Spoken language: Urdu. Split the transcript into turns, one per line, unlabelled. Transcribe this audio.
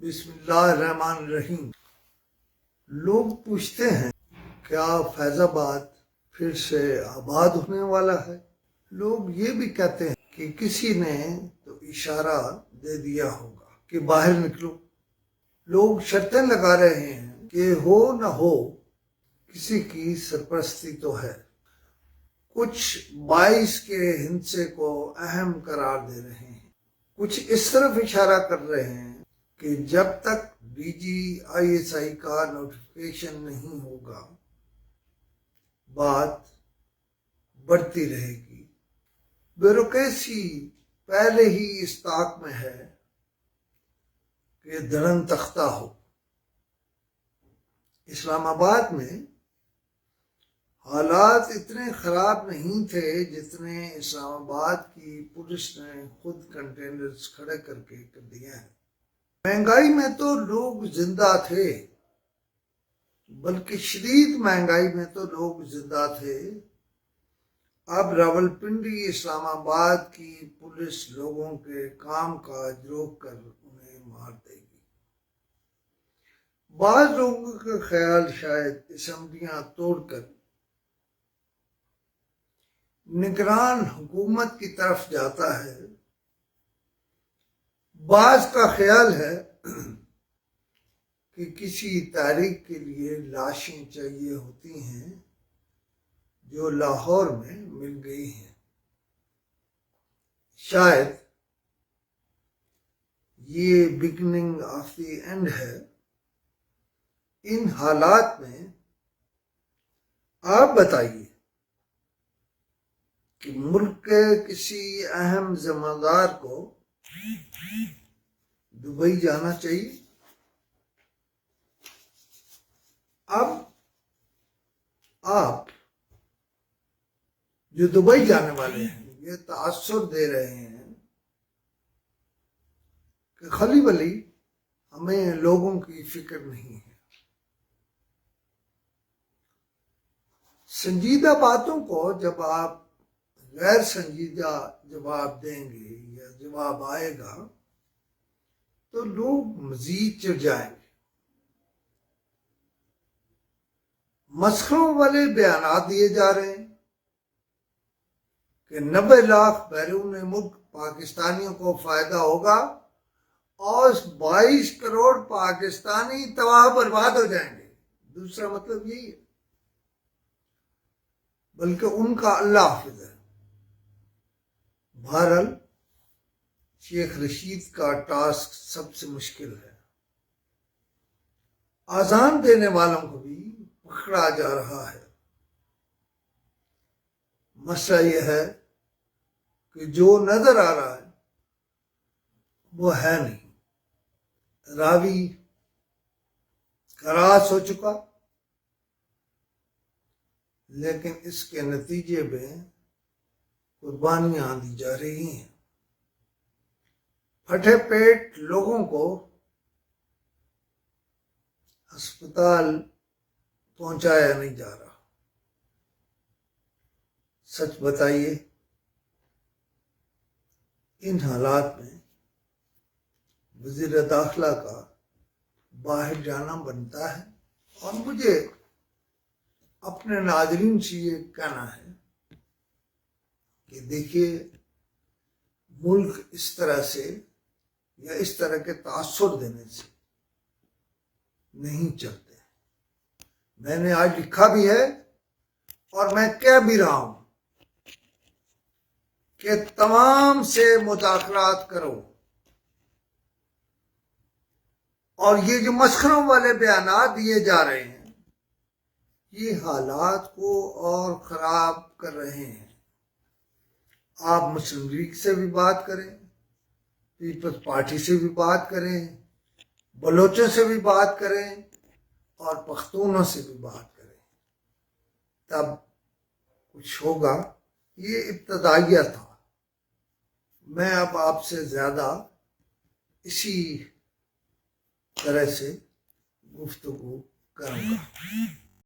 بسم اللہ الرحمن الرحیم۔ لوگ پوچھتے ہیں کیا فیض آباد پھر سے آباد ہونے والا ہے؟ لوگ یہ بھی کہتے ہیں کہ کسی نے تو اشارہ دے دیا ہوگا کہ باہر نکلو۔ لوگ شرطیں لگا رہے ہیں کہ ہو نہ ہو کسی کی سرپرستی تو ہے۔ کچھ 22 کے ہندسے کو اہم قرار دے رہے ہیں، کچھ اس طرف اشارہ کر رہے ہیں کہ جب تک DGISI کا نوٹیفیکیشن نہیں ہوگا بات بڑھتی رہے گی۔ بیوروکریسی پہلے ہی اس طاق میں ہے کہ دھڑن تختہ ہو۔ اسلام آباد میں حالات اتنے خراب نہیں تھے جتنے اسلام آباد کی پولیس نے خود کنٹینرز کھڑے کر کے کر دیے ہیں۔ مہنگائی میں تو لوگ زندہ تھے، بلکہ شدید مہنگائی میں تو لوگ زندہ تھے۔ اب راولپنڈی اسلام آباد کی پولیس لوگوں کے کام کاج روک کر انہیں مار دے گی۔ بعض لوگوں کا خیال شاید اسمبلیاں توڑ کر نگران حکومت کی طرف جاتا ہے۔ بعض کا خیال ہے کہ کسی تحریک کے لیے لاشیں چاہیے ہوتی ہیں جو لاہور میں مل گئی ہیں۔ شاید یہ بگننگ آف دی اینڈ ہے۔ ان حالات میں آپ بتائیے کہ ملک کے کسی اہم ذمہ دار کو دبئی جانا چاہیے؟ اب آپ جو دبئی جانے والے ہیں یہ تاثر دے رہے ہیں کہ خلی بلی ہمیں لوگوں کی فکر نہیں ہے۔ سنجیدہ باتوں کو جب آپ غیر سنجیدہ جواب دیں گے یا جواب آئے گا تو لوگ مزید چڑھ جائیں گے۔ مسخروں والے بیانات دیے جا رہے ہیں کہ 90 لاکھ بیرون ملک پاکستانیوں کو فائدہ ہوگا اور 22 کروڑ پاکستانی تباہ برباد ہو جائیں گے۔ دوسرا مطلب یہی ہے، بلکہ ان کا اللہ حافظ ہے۔ بہرحال شیخ رشید کا ٹاسک سب سے مشکل ہے۔ اذان دینے والوں کو بھی پکڑا جا رہا ہے۔ مسئلہ یہ ہے کہ جو نظر آ رہا ہے وہ ہے نہیں۔ راوی ہراس ہو چکا، لیکن اس کے نتیجے میں قربانیاں دی جا رہی ہیں۔ پھٹے پیٹ لوگوں کو ہسپتال پہنچایا نہیں جا رہا۔ سچ بتائیے، ان حالات میں وزیر داخلہ کا باہر جانا بنتا ہے، اور مجھے اپنے ناظرین سے یہ کہنا ہے کہ دیکھیے، ملک اس طرح سے یا اس طرح کے تاثر دینے سے نہیں چلتے۔ میں نے آج لکھا بھی ہے اور میں کہہ بھی رہا ہوں کہ تمام سے مذاکرات کرو، اور یہ جو مسخروں والے بیانات دیے جا رہے ہیں یہ حالات کو اور خراب کر رہے ہیں۔ آپ مسلم لیگ سے بھی بات کریں، پیپلز پارٹی سے بھی بات کریں، بلوچوں سے بھی بات کریں، اور پختونوں سے بھی بات کریں، تب کچھ ہوگا۔ یہ ابتدائیہ تھا، میں اب آپ سے زیادہ اسی طرح سے گفتگو کروں گا۔